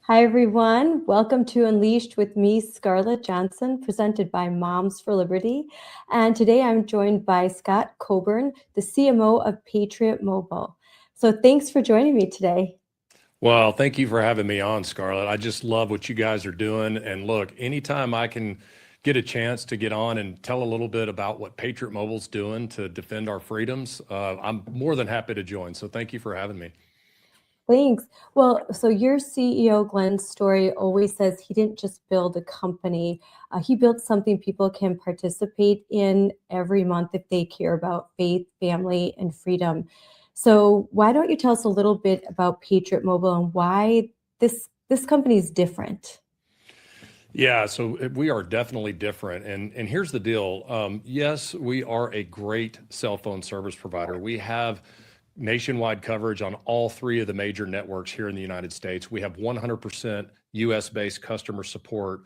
Hi, everyone. Welcome to Unleashed with me, Scarlett Johnson, presented by Moms for Liberty. And today I'm joined by Scott Coburn, the CMO of Patriot Mobile. So thanks for joining me today. Well, thank you for having me on, Scarlett. I just love what you guys are doing. And look, anytime I can get a chance to get on and tell a little bit about what Patriot Mobile's doing to defend our freedoms, I'm more than happy to join. So thank you for having me. Thanks. Well, so your CEO, Glenn Story, always says he didn't just build a company. He built something people can participate in every month if they care about faith, family, and freedom. So why don't you tell us a little bit about Patriot Mobile and why this company is different? Yeah, so we are definitely different. And here's the deal. Yes, we are a great cell phone service provider. We have nationwide coverage on all three of the major networks here in the United States. We have 100% US-based customer support.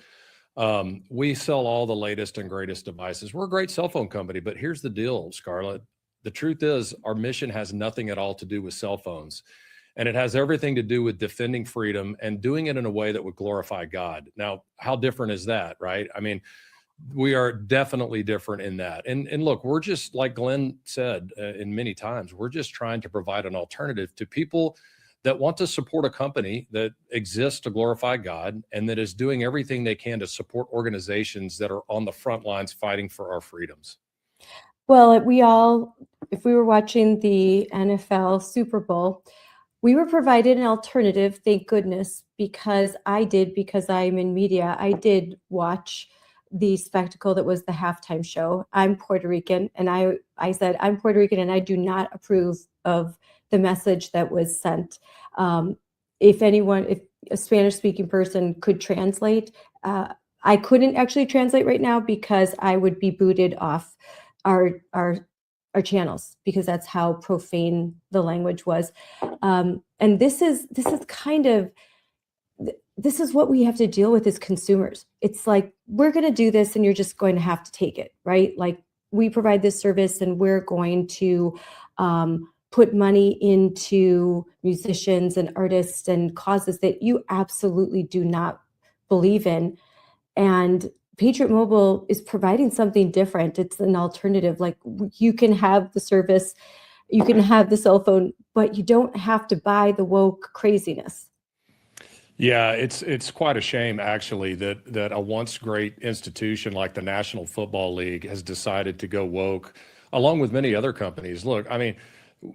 We sell all the latest and greatest devices. We're a great cell phone company, but here's the deal, Scarlett. The truth is our mission has nothing at all to do with cell phones. And it has everything to do with defending freedom and doing it in a way that would glorify God. Now, how different is that, right? I mean, we are definitely different in that. And look, we're just, like Glenn said in many times, we're just trying to provide an alternative to people that want to support a company that exists to glorify God and that is doing everything they can to support organizations that are on the front lines fighting for our freedoms. Well, if we were watching the NFL Super Bowl, we were provided an alternative, thank goodness, because I'm in media, I did watch the spectacle that was the halftime show. I'm Puerto Rican, and I said, I'm Puerto Rican, and I do not approve of the message that was sent. If a Spanish-speaking person could translate, I couldn't actually translate right now because I would be booted off our channels because that's how profane the language was. And this is what we have to deal with as consumers. It's like, we're going to do this and you're just going to have to take it, right? Like, we provide this service and we're going to put money into musicians and artists and causes that you absolutely do not believe in. And Patriot Mobile is providing something different. It's an alternative. Like, you can have the service, you can have the cell phone, but you don't have to buy the woke craziness. Yeah, it's quite a shame actually that a once great institution like the National Football League has decided to go woke, along with many other companies. Look, I mean,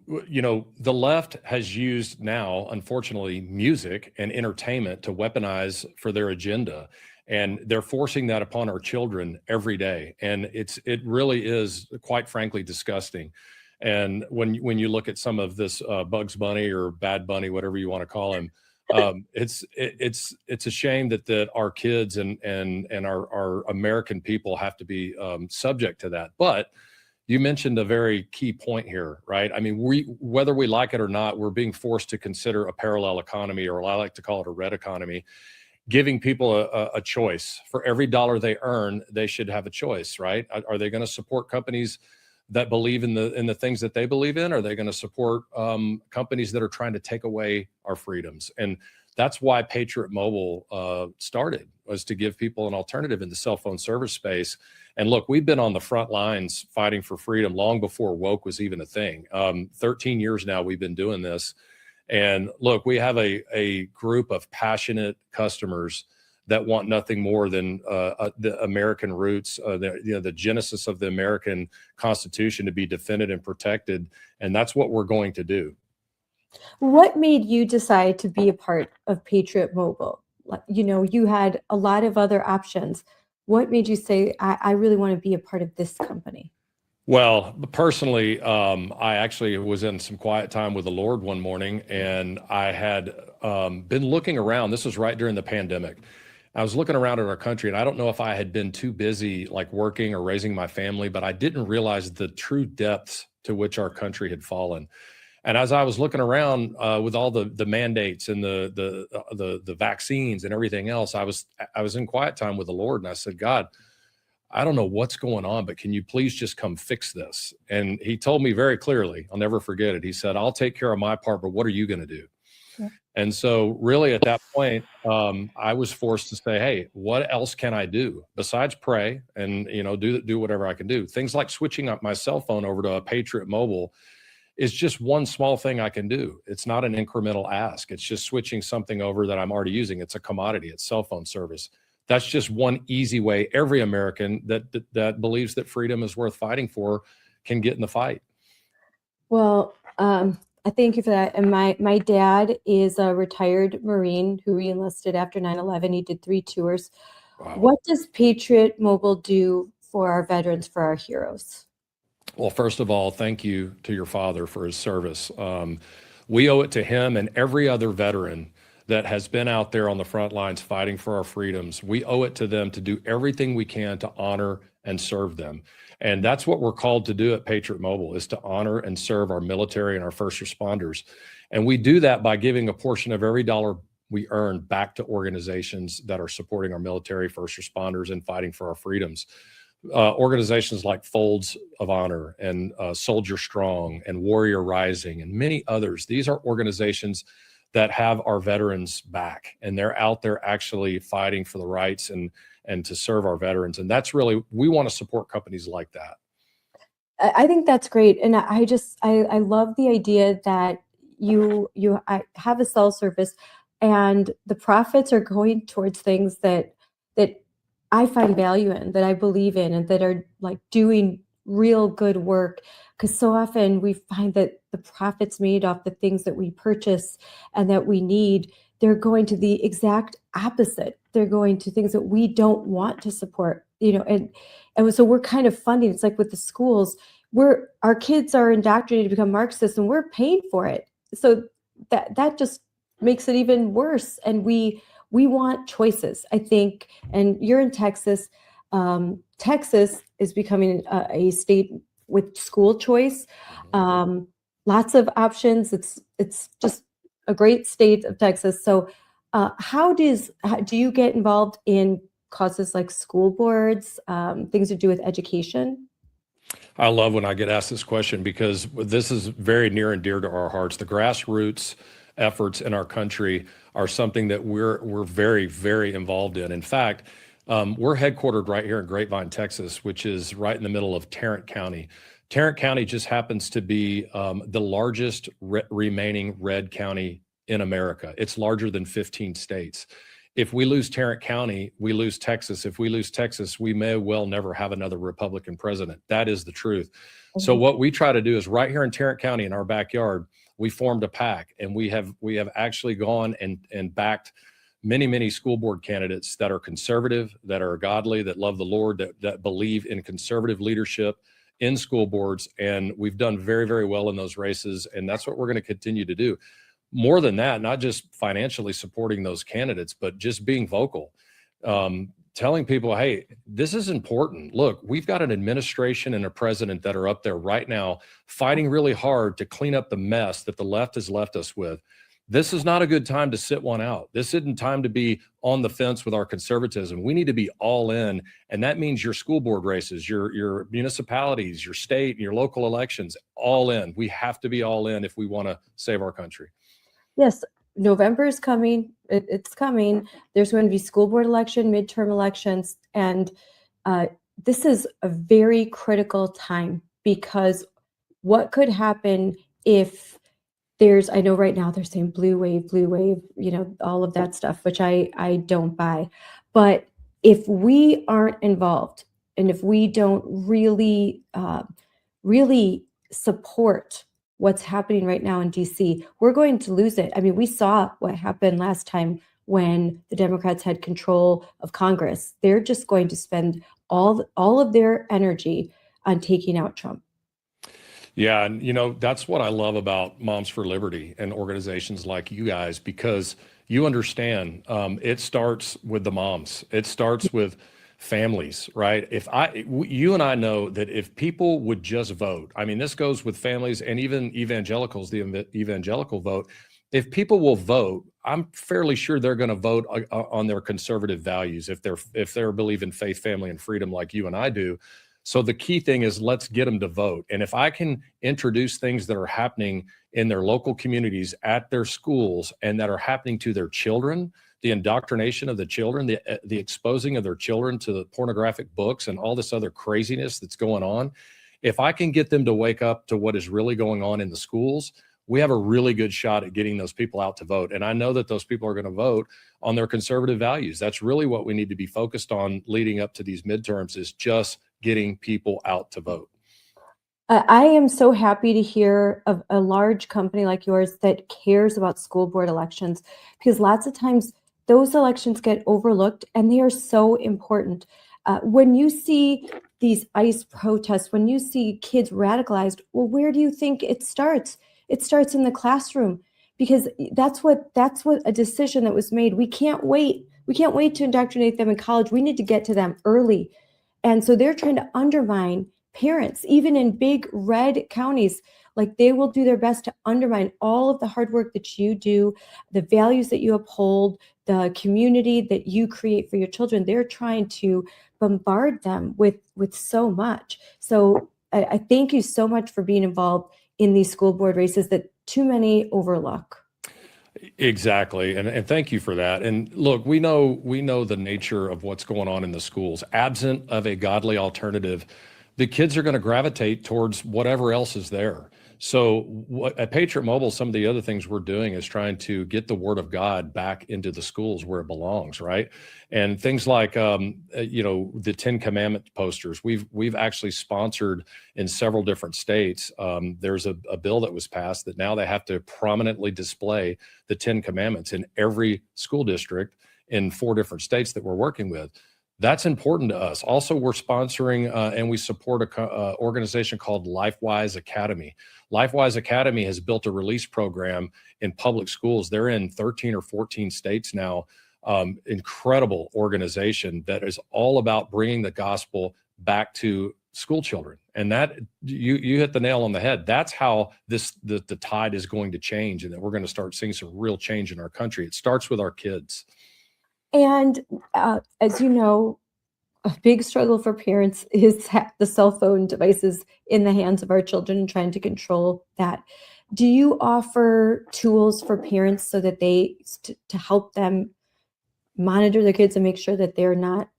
the left has used now, unfortunately, music and entertainment to weaponize for their agenda, and they're forcing that upon our children every day, and it really is, quite frankly, disgusting. And when you look at some of this Bugs Bunny or Bad Bunny, whatever you want to call him. It's a shame that our kids and our American people have to be subject to that. But you mentioned a very key point here, right? I mean, whether we like it or not, we're being forced to consider a parallel economy, or I like to call it a red economy, giving people a choice. For every dollar they earn, they should have a choice, right? Are they going to support companies that believe in the things that they believe in? Are they going to support companies that are trying to take away our freedoms? And that's why Patriot Mobile started, was to give people an alternative in the cell phone service space. And look, we've been on the front lines fighting for freedom long before woke was even a thing. 13 years now we've been doing this. And look, we have a group of passionate customers that want nothing more than the American roots, the genesis of the American Constitution to be defended and protected. And that's what we're going to do. What made you decide to be a part of Patriot Mobile? You had a lot of other options. What made you say, I really want to be a part of this company? Well, personally, I actually was in some quiet time with the Lord one morning, and I had been looking around. This was right during the pandemic. I was looking around at our country, and I don't know if I had been too busy like working or raising my family, but I didn't realize the true depths to which our country had fallen. And as I was looking around with all the mandates and the vaccines and everything else, I was in quiet time with the Lord, and I said, God, I don't know what's going on, but can you please just come fix this? And he told me very clearly, I'll never forget it. He said, I'll take care of my part, but what are you going to do? Yeah. And so really at that point, I was forced to say, hey, what else can I do besides pray and, do whatever I can do? Things like switching up my cell phone over to a Patriot Mobile is just one small thing I can do. It's not an incremental ask. It's just switching something over that I'm already using. It's a commodity. It's cell phone service. That's just one easy way every American that believes that freedom is worth fighting for can get in the fight. Well, I thank you for that. And my dad is a retired Marine who reenlisted after 9/11. He did 3 tours. Wow. What does Patriot Mobile do for our veterans, for our heroes? Well, first of all, thank you to your father for his service. We owe it to him and every other veteran that has been out there on the front lines fighting for our freedoms. We owe it to them to do everything we can to honor and serve them. And that's what we're called to do at Patriot Mobile, is to honor and serve our military and our first responders. And we do that by giving a portion of every dollar we earn back to organizations that are supporting our military, first responders, and fighting for our freedoms. Organizations like Folds of Honor and Soldier Strong and Warrior Rising and many others. These are organizations that have our veterans back, and they're out there actually fighting for the rights and to serve our veterans. And that's really, we want to support companies like that. I think that's great. And I love the idea that I have a cell service and the profits are going towards things that I find value in, that I believe in, and that are like doing real good work. Because so often we find that the profits made off the things that we purchase and that we need, they're going to the exact opposite. They're going to things that we don't want to support, and so we're kind of funding. It's like with the schools, where our kids are indoctrinated to become Marxists and we're paying for it. So that just makes it even worse. And we want choices, I think. And you're in Texas. Texas is becoming a state with school choice. Lots of options. It's just a great state of Texas. So how do you get involved in causes like school boards, things to do with education? I love when I get asked this question because this is very near and dear to our hearts. The grassroots efforts in our country are something that we're very, very involved in. In fact, we're headquartered right here in Grapevine, Texas, which is right in the middle of Tarrant County. Tarrant County just happens to be the largest remaining red county in America. It's larger than 15 states. If we lose Tarrant County, we lose Texas. If we lose Texas, we may well never have another Republican president. That is the truth. So what we try to do is right here in Tarrant County in our backyard, we formed a PAC, and we have actually gone and backed many, many school board candidates that are conservative, that are godly, that love the Lord, that believe in conservative leadership in school boards. And we've done very, very well in those races. And that's what we're going to continue to do. More than that, not just financially supporting those candidates, but just being vocal, telling people, hey, this is important. Look, we've got an administration and a president that are up there right now fighting really hard to clean up the mess that the left has left us with. This is not a good time to sit one out. This isn't time to be on the fence with our conservatism. We need to be all in. And that means your school board races, your municipalities, your state, and your local elections, all in. We have to be all in if we want to save our country. Yes, November is coming. It's coming. There's going to be school board election, midterm elections, and this is a very critical time, because what could happen if I know right now they're saying blue wave, all of that stuff, which I don't buy. But if we aren't involved and if we don't really, really support what's happening right now in DC, we're going to lose it. I mean, we saw what happened last time when the Democrats had control of Congress. They're just going to spend all of their energy on taking out Trump. Yeah, and that's what I love about Moms for Liberty and organizations like you guys, because you understand it starts with the moms. It starts with families, right? You and I know that if people would just vote, I mean, this goes with families and even evangelicals, the evangelical vote. If people will vote, I'm fairly sure they're going to vote on their conservative values. If they're believe in faith, family, and freedom like you and I do, So the key thing is let's get them to vote. And if I can introduce things that are happening in their local communities, at their schools, and that are happening to their children, the indoctrination of the children, the exposing of their children to the pornographic books and all this other craziness that's going on, if I can get them to wake up to what is really going on in the schools, we have a really good shot at getting those people out to vote. And I know that those people are going to vote on their conservative values. That's really what we need to be focused on leading up to these midterms, is just getting people out to vote. I am so happy to hear of a large company like yours that cares about school board elections, because lots of times those elections get overlooked and they are so important. When you see these ICE protests, when you see kids radicalized, well, where do you think it starts? It starts in the classroom, because that's what a decision that was made. We can't wait. We can't wait to indoctrinate them in college. We need to get to them early. And so they're trying to undermine parents, even in big red counties. Like, they will do their best to undermine all of the hard work that you do, the values that you uphold, the community that you create for your children. They're trying to bombard them with so much. So I thank you so much for being involved in these school board races that too many overlook. Exactly. And thank you for that. And look, we know the nature of what's going on in the schools. Absent of a godly alternative, the kids are going to gravitate towards whatever else is there. So at Patriot Mobile, some of the other things we're doing is trying to get the word of God back into the schools where it belongs, right? And things like, the 10 Commandment posters, we've actually sponsored in several different states. There's a bill that was passed that now they have to prominently display the 10 Commandments in every school district in 4 different states that we're working with. That's important to us. Also, we're sponsoring and we support a organization called LifeWise Academy. LifeWise Academy has built a release program in public schools. They're in 13 or 14 states now. Incredible organization that is all about bringing the gospel back to school children. And that you hit the nail on the head. That's how the tide is going to change, and that we're going to start seeing some real change in our country. It starts with our kids. And as you know, a big struggle for parents is the cell phone devices in the hands of our children and trying to control that. Do you offer tools for parents so that to help them monitor their kids and make sure that they're not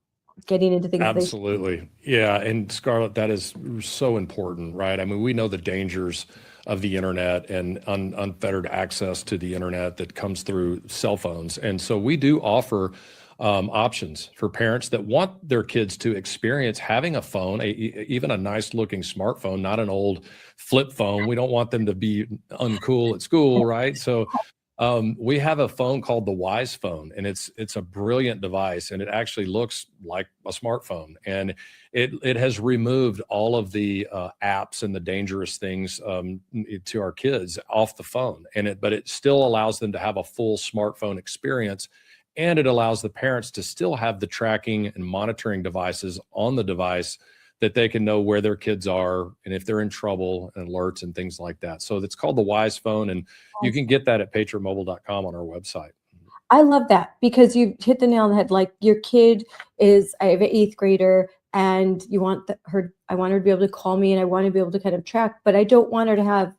getting into things? Absolutely. Yeah. And Scarlett, that is so important, right? I mean, we know the dangers of the internet and unfettered access to the internet that comes through cell phones. And so we do offer options for parents that want their kids to experience having a phone, even a nice looking smartphone, not an old flip phone. We don't want them to be uncool at school, right? So we have a phone called the Wise Phone, and it's a brilliant device, and it actually looks like a smartphone, and it has removed all of the apps and the dangerous things to our kids off the phone, but it still allows them to have a full smartphone experience, and it allows the parents to still have the tracking and monitoring devices on the device that they can know where their kids are and if they're in trouble, and alerts and things like that. So it's called the Wise Phone, and you can get that at patriotmobile.com on our website. I love that, because you hit the nail on the head. Like, your kid I have an 8th grader, and I want her to be able to call me, and I want to be able to kind of track, but I don't want her to have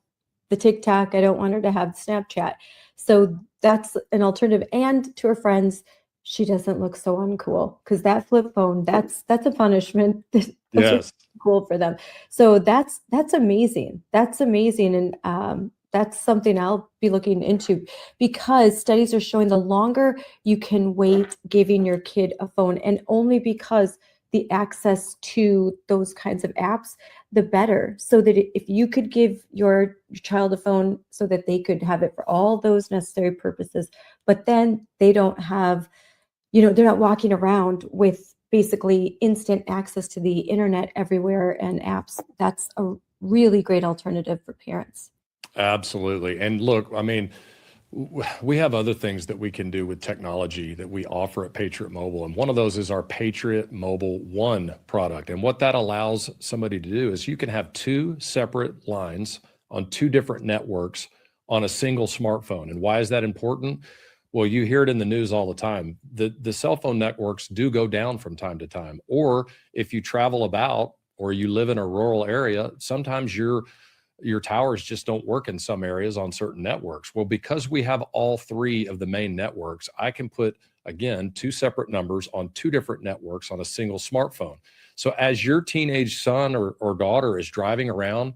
the TikTok. I don't want her to have Snapchat. So that's an alternative. And to her friends, she doesn't look so uncool, because that flip phone, that's a punishment. That's Yes. cool for them. So that's amazing. That's amazing. And that's something I'll be looking into, because studies are showing the longer you can wait giving your kid a phone, and only because the access to those kinds of apps, the better. So that if you could give your child a phone so that they could have it for all those necessary purposes, but then they don't have, they're not walking around with basically instant access to the internet everywhere and apps. That's a really great alternative for parents. Absolutely. And look, I mean, we have other things that we can do with technology that we offer at Patriot Mobile. And one of those is our Patriot Mobile One product. And what that allows somebody to do is you can have 2 separate lines on 2 different networks on a single smartphone. And why is that important? Well, you hear it in the news all the time. The cell phone networks do go down from time to time. Or if you travel about or you live in a rural area, sometimes your towers just don't work in some areas on certain networks. Well, because we have all three of the main networks, I can put, again, two separate numbers on two different networks on a single smartphone. So as your teenage son or daughter is driving around,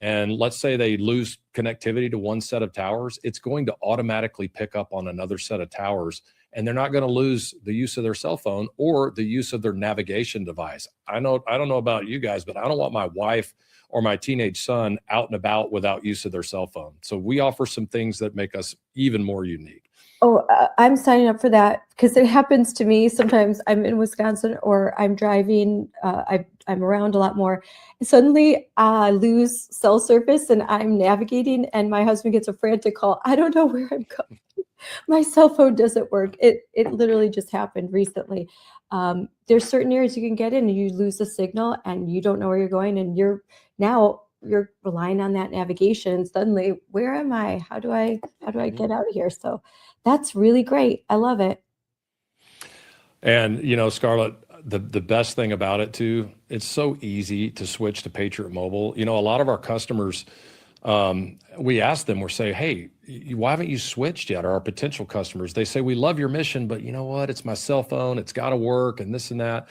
and let's say they lose connectivity to one set of towers, it's going to automatically pick up on another set of towers, and they're not going to lose the use of their cell phone or the use of their navigation device. I don't know about you guys, but I don't want my wife or my teenage son out and about without use of their cell phone. So we offer some things that make us even more unique. Oh, I'm signing up for that because it happens to me. Sometimes I'm in Wisconsin or I'm driving. I'm around a lot more. Suddenly I lose cell service and I'm navigating and my husband gets a frantic call. I don't know where I'm going. My cell phone doesn't work. It literally just happened recently. There's certain areas you can get in and you lose the signal and you don't know where you're going and you're relying on that navigation. Suddenly, where am I? How do I get out of here? So that's really great. I love it. And, Scarlett, the best thing about it too, it's so easy to switch to Patriot Mobile. A lot of our customers, we ask them, we're saying, hey, why haven't you switched yet? Or our potential customers, they say, we love your mission, but you know what? It's my cell phone. It's got to work and this and that.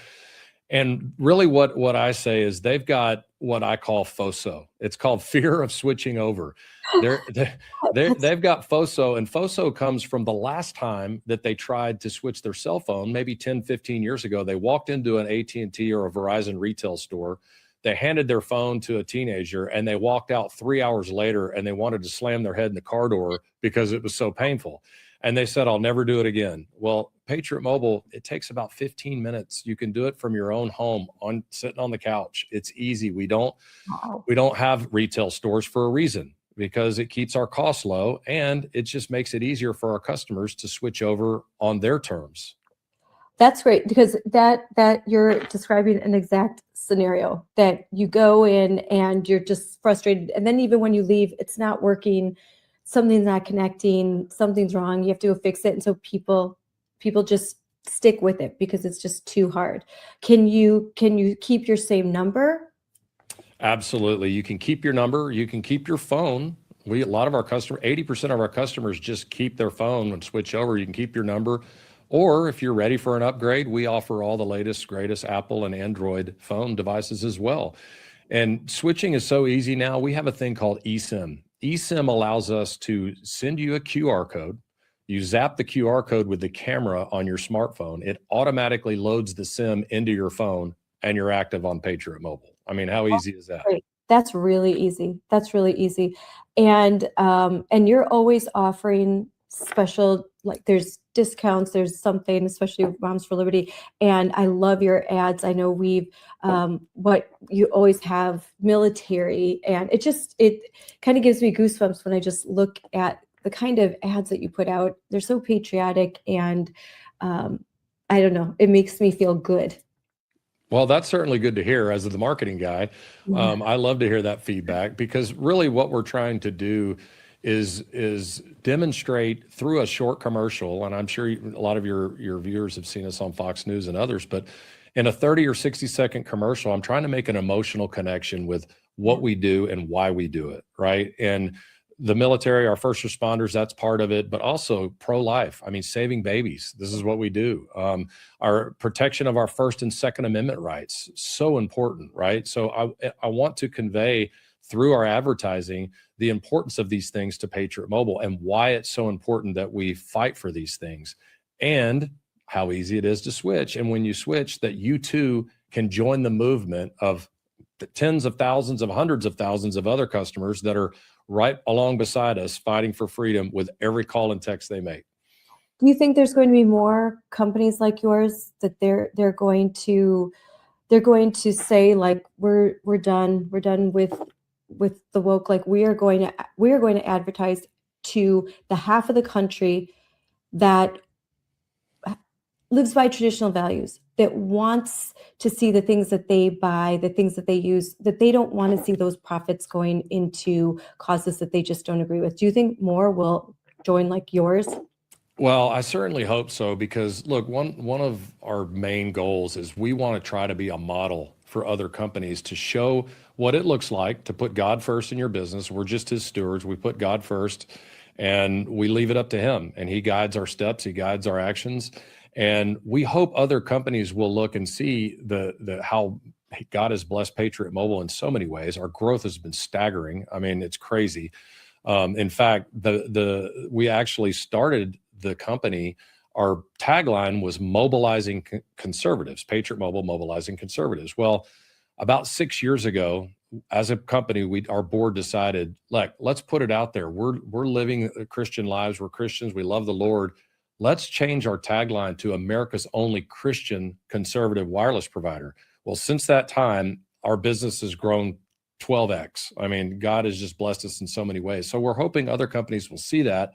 And really what I say is they've got what I call FOSO. It's called fear of switching over. They've got FOSO, and FOSO comes from the last time that they tried to switch their cell phone, maybe 10, 15 years ago. They walked into an AT&T or a Verizon retail store. They handed their phone to a teenager and they walked out 3 hours later and they wanted to slam their head in the car door because it was so painful. And they said, I'll never do it again. Well, Patriot Mobile, it takes about 15 minutes. You can do it from your own home sitting on the couch. It's easy. We don't have retail stores for a reason, because it keeps our costs low and it just makes it easier for our customers to switch over on their terms. That's great, because that you're describing an exact scenario that you go in and you're just frustrated. And then even when you leave, it's not working. Something's not connecting, something's wrong, you have to go fix it. And so people just stick with it because it's just too hard. Can you keep your same number? Absolutely. You can keep your number, you can keep your phone. A lot of our customers, 80% of our customers just keep their phone and switch over. You can keep your number. Or if you're ready for an upgrade, we offer all the latest, greatest Apple and Android phone devices as well. And switching is so easy now. We have a thing called eSIM. eSIM allows us to send you a QR code. You zap the QR code with the camera on your smartphone. It automatically loads the SIM into your phone and you're active on Patriot Mobile. I mean, how easy is that? Great. That's really easy. That's really easy. And you're always offering special, like there's discounts, there's something, especially with Moms for Liberty. And I love your ads. I know what you always have military, and it kind of gives me goosebumps when I just look at the kind of ads that you put out. They're so patriotic, and I don't know, it makes me feel good. Well, that's certainly good to hear as the marketing guy. I love to hear that feedback, because really what we're trying to do is demonstrate through a short commercial, and I'm sure a lot of your viewers have seen us on Fox News and others, but in a 30 or 60-second commercial, I'm trying to make an emotional connection with what we do and why we do it, right? And the military, our first responders, that's part of it, but also pro-life. I mean, saving babies. This is what we do. Our protection of our First and Second Amendment rights, so important, right? So I want to convey through our advertising the importance of these things to Patriot Mobile and why it's so important that we fight for these things and how easy it is to switch. And when you switch, that you too can join the movement of the tens of thousands of hundreds of thousands of other customers that are right along beside us fighting for freedom with every call and text they make. Do you think there's going to be more companies like yours that they're going to say, like, we're done with the woke, like we are going to advertise to the half of the country that lives by traditional values, that wants to see the things that they buy, the things that they use, that they don't want to see those profits going into causes that they just don't agree with? Do you think more will join like yours? Well, I certainly hope so, because look, one of our main goals is we want to try to be a model for other companies to show what it looks like to put God first in your business. We're just his stewards. We put God first and we leave it up to him, and he guides our steps. He guides our actions. And we hope other companies will look and see how God has blessed Patriot Mobile in so many ways. Our growth has been staggering. I mean, it's crazy. In fact, we actually started the company. Our tagline was mobilizing conservatives, Patriot Mobile, mobilizing conservatives. Well, about 6 years ago, as a company, our board decided, let's put it out there. We're living Christian lives. We're Christians. We love the Lord. Let's change our tagline to America's only Christian conservative wireless provider. Well, since that time, our business has grown 12x. I mean, God has just blessed us in so many ways. So we're hoping other companies will see that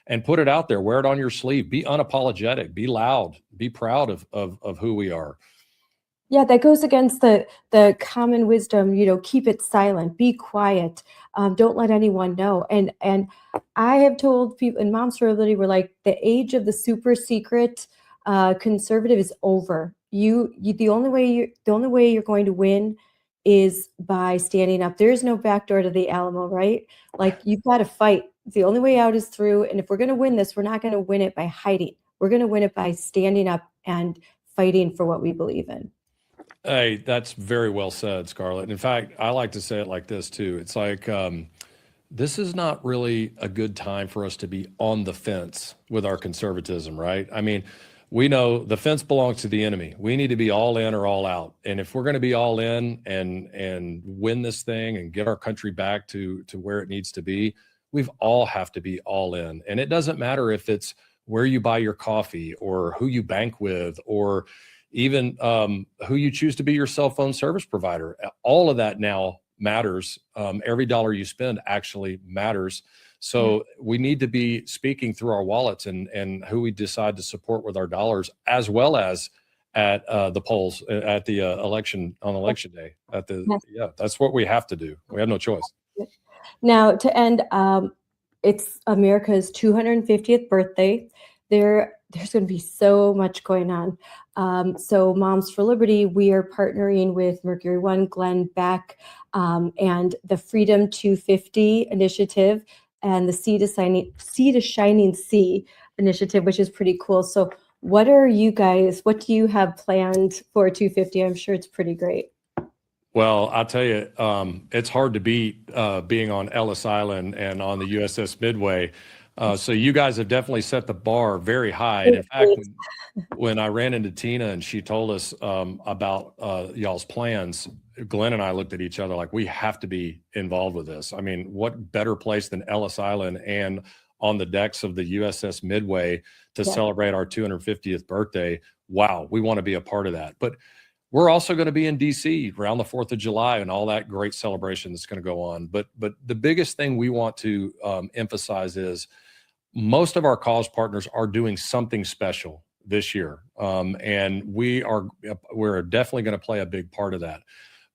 and put it out there. Wear it on your sleeve. Be unapologetic. Be loud. Be proud of who we are. Yeah, that goes against the common wisdom, keep it silent, be quiet, don't let anyone know. And I have told people in Moms for Liberty, we're like, the age of the super secret conservative is over. The only way you're going to win is by standing up. There is no backdoor to the Alamo, right? Like, you've got to fight. The only way out is through. And if we're going to win this, we're not going to win it by hiding. We're going to win it by standing up and fighting for what we believe in. Hey, that's very well said, Scarlett. In fact, I like to say it like this too. It's like, this is not really a good time for us to be on the fence with our conservatism, right? I mean, we know the fence belongs to the enemy. We need to be all in or all out. And if we're going to be all in and win this thing and get our country back to where it needs to be, we've all have to be all in. And it doesn't matter if it's where you buy your coffee or who you bank with or even who you choose to be your cell phone service provider. All of that now matters. Every dollar you spend actually matters. So we need to be speaking through our wallets and who we decide to support with our dollars, as well as at the polls, at the election day. That's what we have to do. We have no choice. Now, to end, it's America's 250th birthday. There's going to be so much going on. So Moms for Liberty, we are partnering with Mercury One, Glenn Beck, and the Freedom 250 initiative and the Sea to Shining Sea initiative, which is pretty cool. So what do you have planned for 250? I'm sure it's pretty great. Well, I'll tell you, it's hard to beat being on Ellis Island and on the USS Midway. So you guys have definitely set the bar very high. And in fact, when I ran into Tina and she told us about y'all's plans, Glenn and I looked at each other like, we have to be involved with this. I mean, what better place than Ellis Island and on the decks of the USS Midway to celebrate our 250th birthday? Wow, we want to be a part of that. But we're also going to be in DC around the 4th of July and all that great celebration that's going to go on. But the biggest thing we want to emphasize is most of our cause partners are doing something special this year. And we're definitely going to play a big part of that.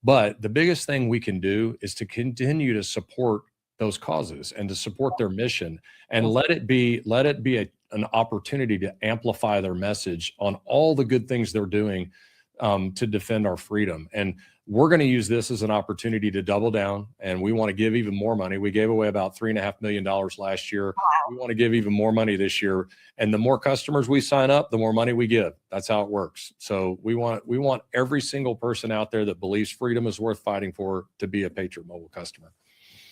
But the biggest thing we can do is to continue to support those causes and to support their mission and let it be an opportunity to amplify their message on all the good things they're doing to defend our freedom. And we're going to use this as an opportunity to double down, and we want to give even more money. We gave away about $3.5 million last year. We want to give even more money this year. And the more customers we sign up, the more money we give. That's how it works. So we want every single person out there that believes freedom is worth fighting for to be a Patriot Mobile customer.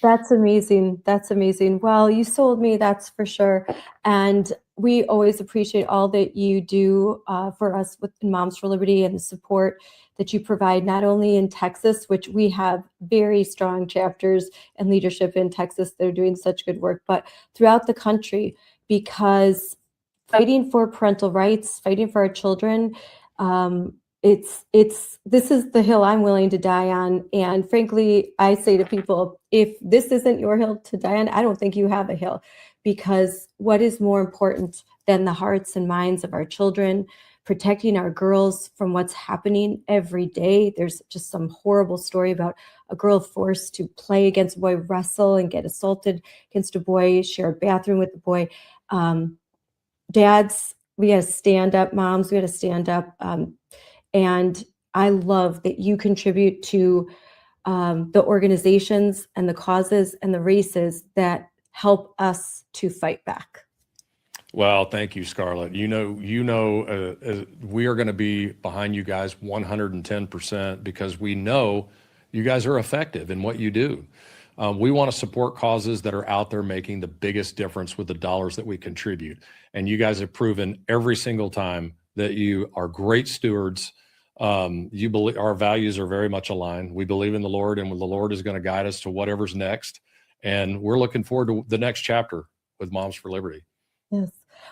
That's amazing. That's amazing. Well, you sold me, that's for sure. And we always appreciate all that you do for us with Moms for Liberty and the support that you provide, not only in Texas, which we have very strong chapters and leadership in Texas that are doing such good work, but throughout the country, because fighting for parental rights, fighting for our children, this is the hill I'm willing to die on. And frankly, I say to people, if this isn't your hill to die on, I don't think you have a hill, because what is more important than the hearts and minds of our children, protecting our girls from what's happening every day? There's just some horrible story about a girl forced to play against a boy, wrestle and get assaulted against a boy, share a bathroom with a boy. Dads, we got to stand up. Moms, we got to stand up. And I love that you contribute to the organizations and the causes and the races that help us to fight back. Well, thank you, Scarlett. We are going to be behind you guys 110% because we know you guys are effective in what you do. We want to support causes that are out there making the biggest difference with the dollars that we contribute. And you guys have proven every single time that you are great stewards. You believe our values are very much aligned. We believe in the Lord, and the Lord is going to guide us to whatever's next. And we're looking forward to the next chapter with Moms for Liberty. Yes.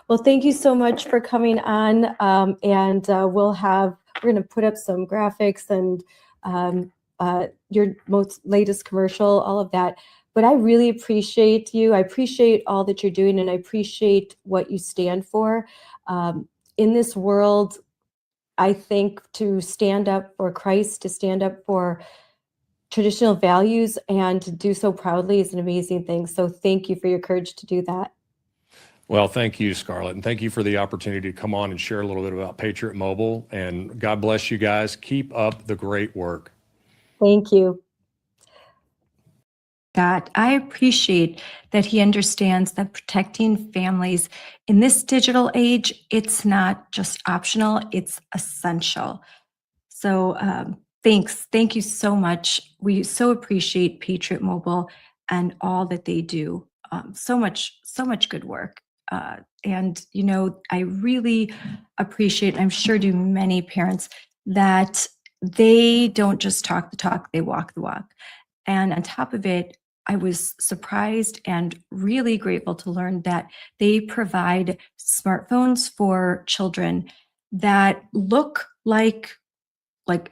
Well, thank you so much for coming on. We're going to put up some graphics and your most latest commercial, all of that. But I really appreciate you. I appreciate all that you're doing, and I appreciate what you stand for. In this world, I think to stand up for Christ, to stand up for traditional values, and to do so proudly is an amazing thing. So thank you for your courage to do that. Well, thank you, Scarlett, and thank you for the opportunity to come on and share a little bit about Patriot Mobile. And God bless you guys. Keep up the great work. Thank you. That I appreciate that he understands that protecting families in this digital age, it's not just optional, it's essential. So thanks. Thank you so much. We so appreciate Patriot Mobile and all that they do. So much good work. And, I really appreciate, I'm sure do many parents, that they don't just talk the talk, they walk the walk. And on top of it, I was surprised and really grateful to learn that they provide smartphones for children that look like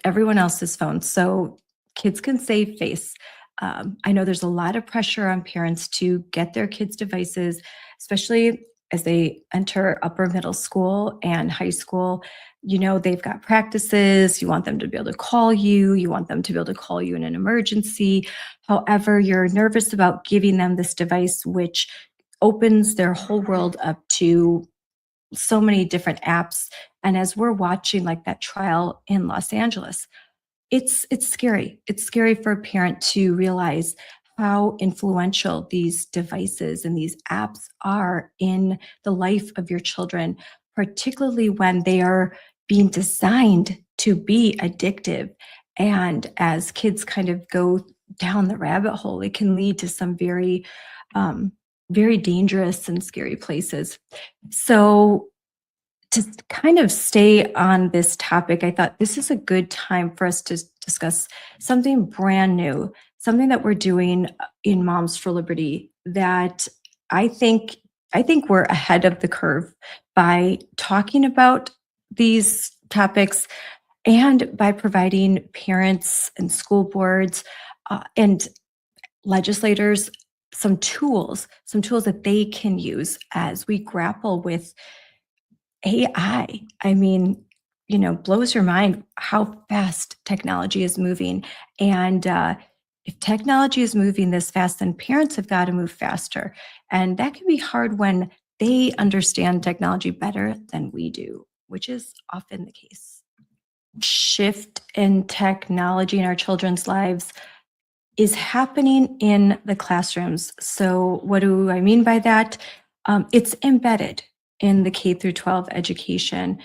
everyone else's phones, so kids can save face. I know there's a lot of pressure on parents to get their kids' devices, especially as they enter upper middle school and high school. They've got practices. You want them to be able to call you. You want them to be able to call you in an emergency. However, you're nervous about giving them this device, which opens their whole world up to so many different apps. And as we're watching like that trial in Los Angeles, it's scary. It's scary for a parent to realize how influential these devices and these apps are in the life of your children, particularly when they are being designed to be addictive. And as kids kind of go down the rabbit hole, it can lead to some very, very dangerous and scary places. So to kind of stay on this topic, I thought this is a good time for us to discuss something brand new, something that we're doing in Moms for Liberty that I think we're ahead of the curve by talking about these topics and by providing parents and school boards and legislators some tools that they can use as we grapple with AI. I mean, blows your mind how fast technology is moving. And if technology is moving this fast, then parents have got to move faster. And that can be hard when they understand technology better than we do, which is often the case. Shift in technology in our children's lives is happening in the classrooms. So what do I mean by that? It's embedded in the K through 12 education.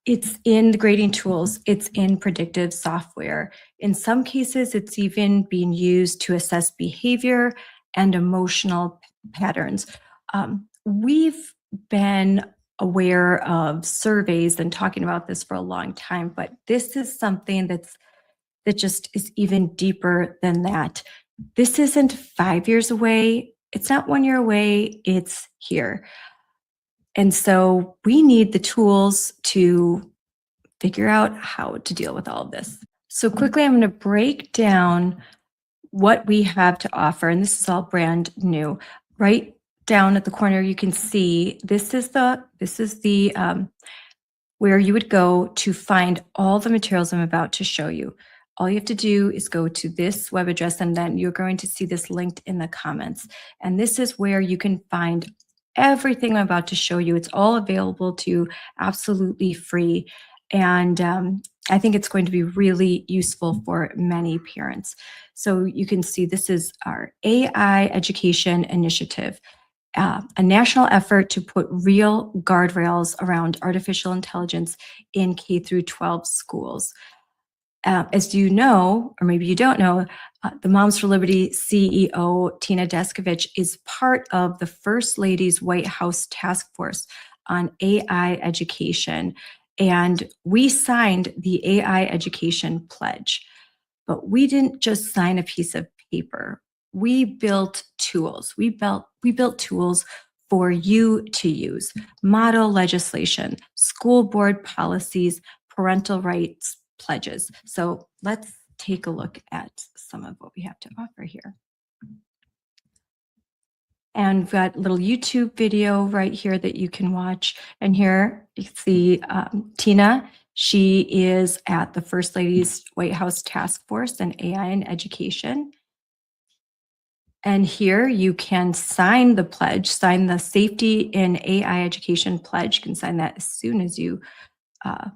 It's in the grading tools. It's in predictive software. In some cases, it's even being used to assess behavior and emotional patterns. We've been aware of surveys and talking about this for a long time, but this is something that just is even deeper than that. This isn't 5 years away. It's not 1 year away. It's here. And so we need the tools to figure out how to deal with all of this. So quickly, I'm going to break down what we have to offer. And this is all brand new. Right down at the corner, you can see this is the where you would go to find all the materials I'm about to show you. All you have to do is go to this web address, and then you're going to see this linked in the comments. And this is where you can find everything I'm about to show you. It's all available to you absolutely free. And I think it's going to be really useful for many parents. So you can see this is our AI education initiative, a national effort to put real guardrails around artificial intelligence in K through 12 schools. As you know, or maybe you don't know, the Moms for Liberty CEO, Tina Descovich, is part of the First Lady's White House task force on AI education. And we signed the AI education pledge, but we didn't just sign a piece of paper. We built tools. We built tools for you to use: model legislation, school board policies, parental rights pledges. So let's take a look at some of what we have to offer here. And we've got a little YouTube video right here that you can watch. And here you can see Tina. She is at the First Lady's White House Task Force on AI and Education. And here you can sign the pledge, sign the Safety in AI Education pledge. You can sign that as soon as you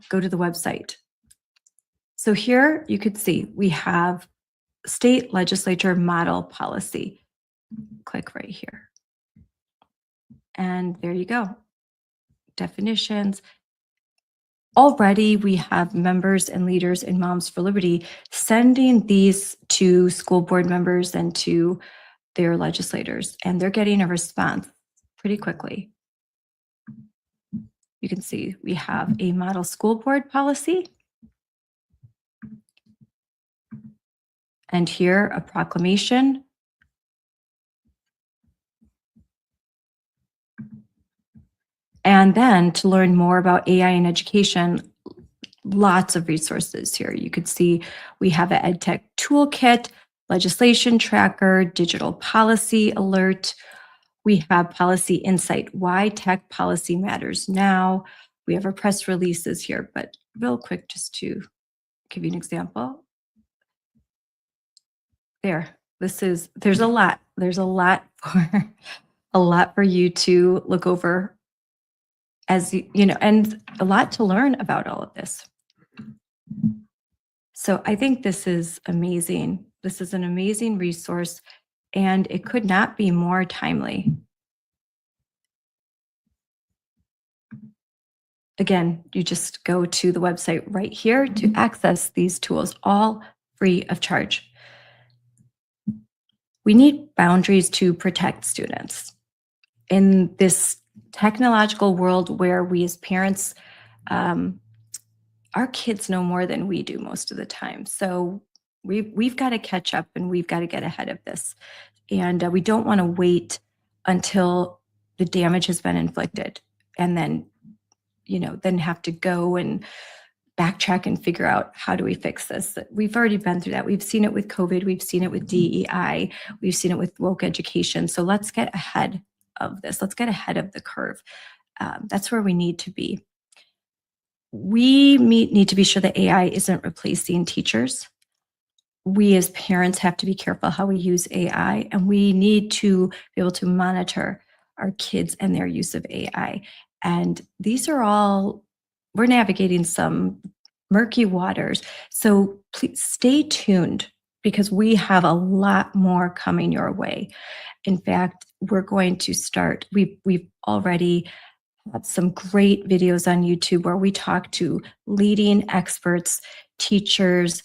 go to the website. So here you could see we have state legislature model policy. Click right here. And there you go. Definitions. Already we have members and leaders in Moms for Liberty sending these to school board members and to their legislators, and they're getting a response pretty quickly. You can see we have a model school board policy. And here, a proclamation. And then to learn more about AI in education, lots of resources here. You could see we have an EdTech toolkit, legislation tracker, digital policy alert. We have policy insight, why tech policy matters now. We have our press releases here, but real quick, just to give you an example. There's a lot for you to look over, as you know, and a lot to learn about all of this. So I think this is amazing. This is an amazing resource, and it could not be more timely. Again, you just go to the website right here to access these tools, all free of charge. We need boundaries to protect students. In this technological world where we as parents, our kids know more than we do most of the time. So we've got to catch up, and we've got to get ahead of this. And we don't want to wait until the damage has been inflicted and then, then have to go and backtrack and figure out, how do we fix this? We've already been through that. We've seen it with COVID. We've seen it with DEI. We've seen it with woke education. So let's get ahead of this. Let's get ahead of the curve. That's where we need to be. We need to be sure that AI isn't replacing teachers. We as parents have to be careful how we use AI, and we need to be able to monitor our kids and their use of AI. And these are all, we're navigating some murky waters. So please stay tuned, because we have a lot more coming your way. In fact, we're going to start, we've already had some great videos on YouTube where we talk to leading experts, teachers,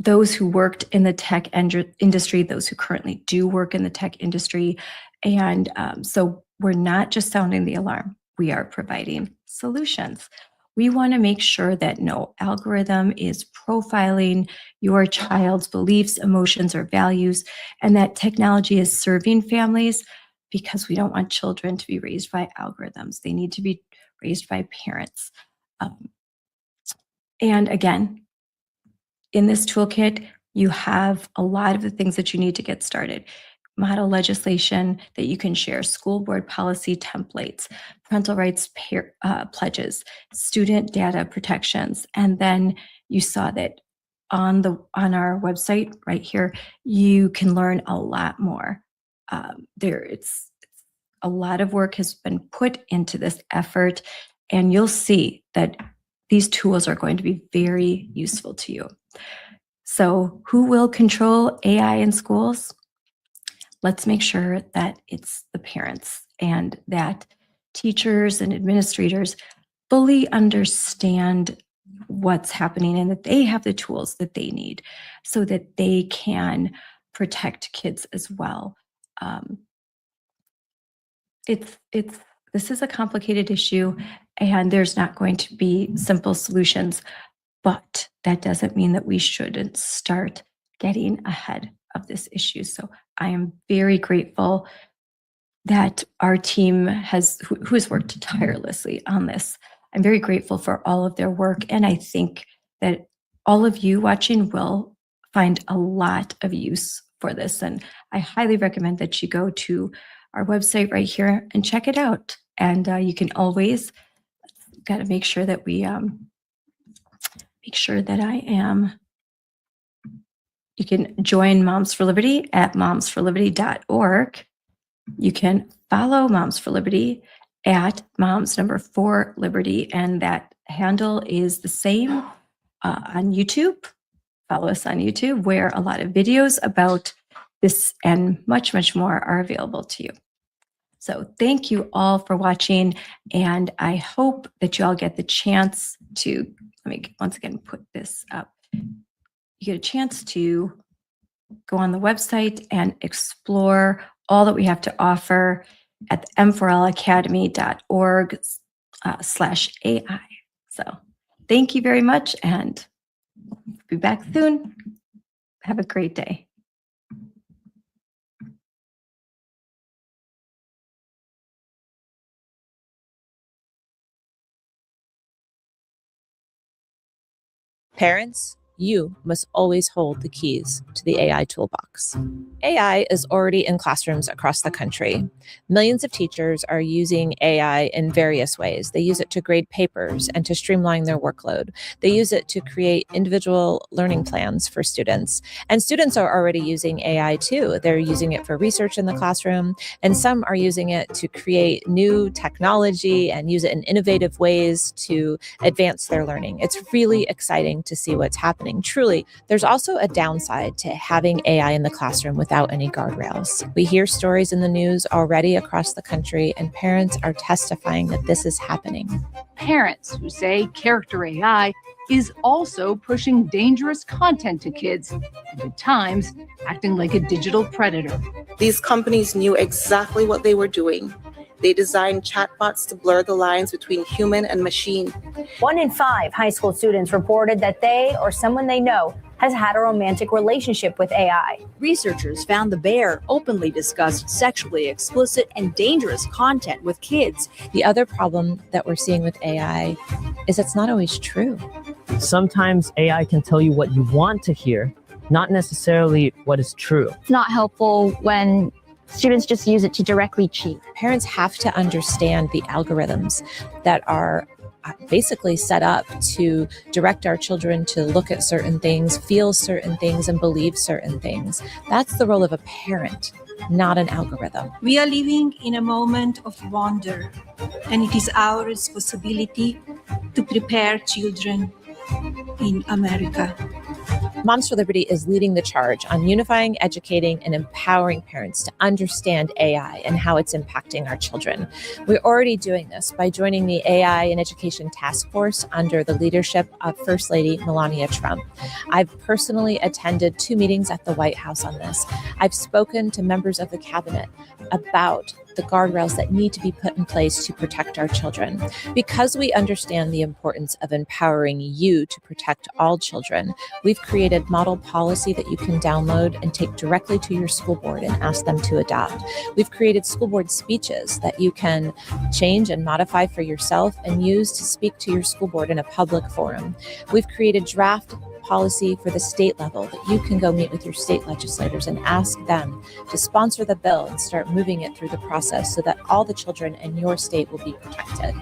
those who worked in the tech industry, those who currently do work in the tech industry. And so we're not just sounding the alarm, we are providing solutions. We want to make sure that no algorithm is profiling your child's beliefs, emotions, or values, and that technology is serving families, because we don't want children to be raised by algorithms. They need to be raised by parents. And again, in this toolkit, you have a lot of the things that you need to get started. Model legislation that you can share, school board policy templates, parental rights pledges, student data protections. And then you saw that on our website right here, you can learn a lot more. It's a lot of work has been put into this effort, and you'll see that these tools are going to be very useful to you. So who will control AI in schools? Let's make sure that it's the parents and that teachers and administrators fully understand what's happening and that they have the tools that they need so that they can protect kids as well. This is a complicated issue, and there's not going to be simple solutions, but that doesn't mean that we shouldn't start getting ahead of this issue. So I am very grateful that our team who has worked tirelessly on this. I'm very grateful for all of their work, and I think that all of you watching will find a lot of use for this. And I highly recommend that you go to our website right here and check it out. And you can always, got to make sure that we make sure that you can join Moms for Liberty at momsforliberty.org. You can follow Moms for Liberty at moms4liberty, and that handle is the same on YouTube. Follow us on YouTube, where a lot of videos about this and much, much more are available to you. So thank you all for watching, and I hope that you all get the chance to, let me once again put this up. You get a chance to go on the website and explore all that we have to offer at m4lacademy.org/AI. So thank you very much, and be back soon. Have a great day. Parents, you must always hold the keys to the AI toolbox. AI is already in classrooms across the country. Millions of teachers are using AI in various ways. They use it to grade papers and to streamline their workload. They use it to create individual learning plans for students. And students are already using AI too. They're using it for research in the classroom, and some are using it to create new technology and use it in innovative ways to advance their learning. It's really exciting to see what's happening. Truly, there's also a downside to having AI in the classroom without any guardrails. We hear stories in the news already across the country, and parents are testifying that this is happening. Parents who say character AI is also pushing dangerous content to kids, and at times acting like a digital predator. These companies knew exactly what they were doing. They designed chatbots to blur the lines between human and machine. 1 in 5 high school students reported that they or someone they know has had a romantic relationship with AI. Researchers found the bear openly discussed sexually explicit and dangerous content with kids. The other problem that we're seeing with AI is it's not always true. Sometimes AI can tell you what you want to hear, not necessarily what is true. It's not helpful when students just use it to directly cheat. Parents have to understand the algorithms that are basically set up to direct our children to look at certain things, feel certain things, and believe certain things. That's the role of a parent, not an algorithm. We are living in a moment of wonder, and it is our responsibility to prepare children in America. Moms for Liberty is leading the charge on unifying, educating, and empowering parents to understand AI and how it's impacting our children. We're already doing this by joining the AI and Education Task Force under the leadership of First Lady Melania Trump. I've personally attended 2 meetings at the White House on this. I've spoken to members of the cabinet about the guardrails that need to be put in place to protect our children. Because we understand the importance of empowering you to protect all children, we've created model policy that you can download and take directly to your school board and ask them to adopt. We've created school board speeches that you can change and modify for yourself and use to speak to your school board in a public forum. We've created draft policy for the state level that you can go meet with your state legislators and ask them to sponsor the bill and start moving it through the process so that all the children in your state will be protected.